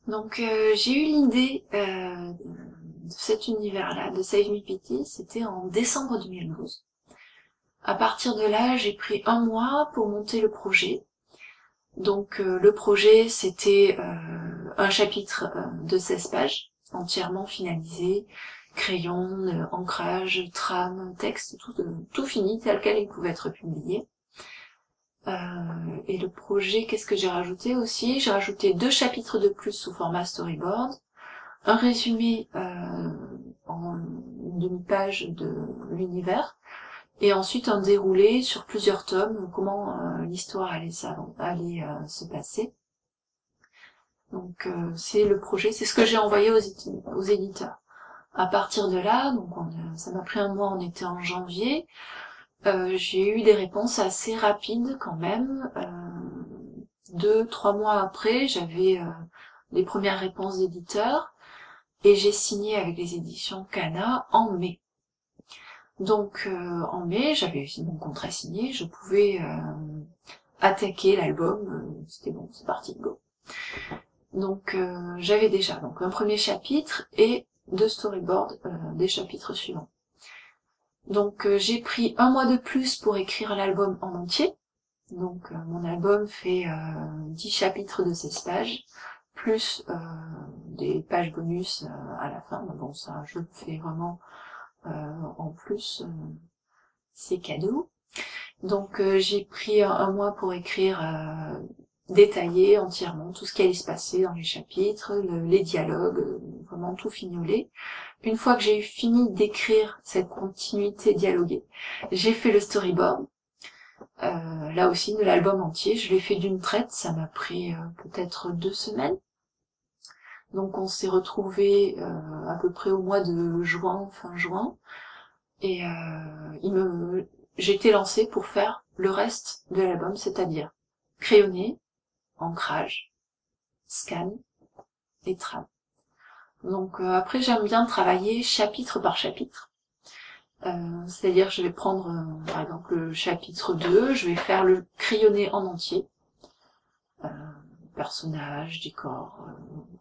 Donc j'ai eu l'idée de cet univers-là, de Save Me Pity, c'était en décembre 2012. À partir de là, j'ai pris un mois pour monter le projet. Donc le projet, c'était un chapitre de 16 pages, entièrement finalisé, crayon, ancrage, trame, texte, tout fini, tel quel il pouvait être publié. Et le projet, qu'est-ce que j'ai rajouté aussi? J'ai rajouté 2 chapitres de plus sous format storyboard, un résumé en une demi-page de l'univers, et ensuite un déroulé sur plusieurs tomes, comment l'histoire allait se passer. Donc c'est le projet, c'est ce que j'ai envoyé aux éditeurs. À partir de là, donc ça m'a pris un mois, on était en janvier, j'ai eu des réponses assez rapides quand même. 2-3 mois après, j'avais les premières réponses d'éditeurs, et j'ai signé avec les éditions Kana en mai. Donc en mai, j'avais aussi mon contrat signé, je pouvais attaquer l'album, c'était bon, c'est parti, go. Donc j'avais déjà donc un premier chapitre et 2 storyboards des chapitres suivants. Donc j'ai pris un mois de plus pour écrire l'album en entier. Donc mon album fait 10 chapitres de 16 pages, plus des pages bonus à la fin. Mais bon, ça je le fais vraiment en plus, c'est cadeau. Donc j'ai pris un mois pour écrire, détailler entièrement tout ce qui allait se passer dans les chapitres, les dialogues, vraiment tout fignoler. Une fois que j'ai eu fini d'écrire cette continuité dialoguée, j'ai fait le storyboard. Là aussi de l'album entier, je l'ai fait d'une traite, ça m'a pris peut-être 2 semaines. Donc on s'est retrouvés à peu près au mois de juin, fin juin, et j'étais lancée pour faire le reste de l'album, c'est-à-dire crayonné, ancrage, scan et trame. Donc après j'aime bien travailler chapitre par chapitre. C'est-à-dire je vais prendre par exemple le chapitre 2, je vais faire le crayonné en entier. Personnages, décors,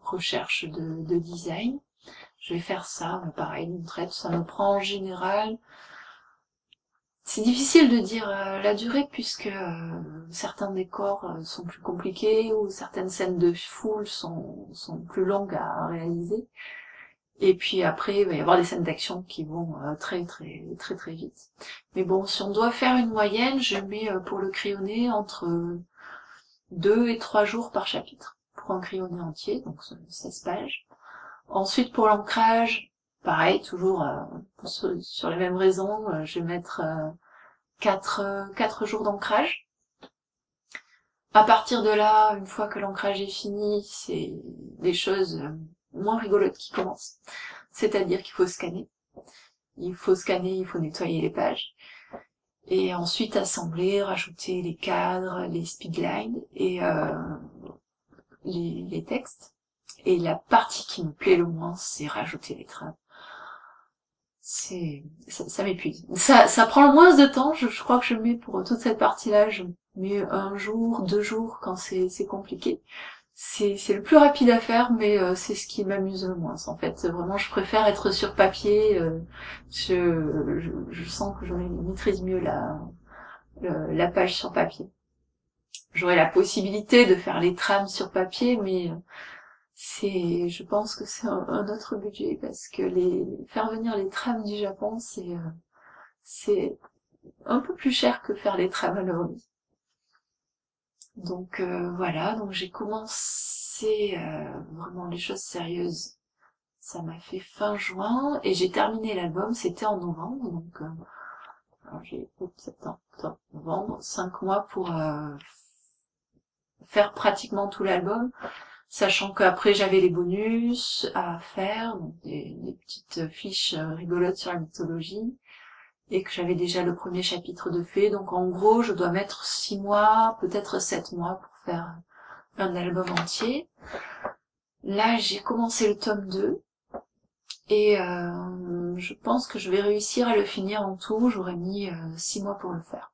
recherche de design. Je vais faire ça, mais pareil, une traite, ça me prend en général. C'est difficile de dire la durée puisque certains décors sont plus compliqués ou certaines scènes de foule sont plus longues à réaliser. Et puis après, il va y avoir des scènes d'action qui vont très vite. Mais bon, si on doit faire une moyenne, je mets pour le crayonné entre 2 et 3 jours par chapitre pour un crayonné entier, donc 16 pages. Ensuite pour l'ancrage, pareil, toujours sur les mêmes raisons, je vais mettre 4 jours d'ancrage. À partir de là, une fois que l'ancrage est fini, c'est des choses moins rigolotes qui commencent. C'est-à-dire qu'il faut scanner. Il faut nettoyer les pages. Et ensuite assembler, rajouter les cadres, les speedlines et les textes. Et la partie qui me plaît le moins, c'est rajouter les trames. Ça m'épuise. Ça prend le moins de temps, je crois que je mets pour toute cette partie-là, je mets 1 jour, 2 jours quand c'est compliqué. C'est le plus rapide à faire, mais c'est ce qui m'amuse le moins. En fait, vraiment, je préfère être sur papier. Je sens que je maîtrise mieux la page sur papier. J'aurais la possibilité de faire les trames sur papier, mais je pense que c'est un autre budget parce que faire venir les trames du Japon, c'est un peu plus cher que faire les trames à l'ordi. Donc voilà, donc j'ai commencé vraiment les choses sérieuses. Ça m'a fait fin juin et j'ai terminé l'album, c'était en novembre, donc j'ai septembre, octobre, novembre, 5 mois pour faire pratiquement tout l'album, sachant qu'après j'avais les bonus à faire, donc des petites fiches rigolotes sur la mythologie, et que j'avais déjà le premier chapitre de fait, donc en gros je dois mettre 6 mois, peut-être 7 mois pour faire un album entier. Là j'ai commencé le tome 2, et je pense que je vais réussir à le finir en tout, j'aurais mis 6 mois pour le faire.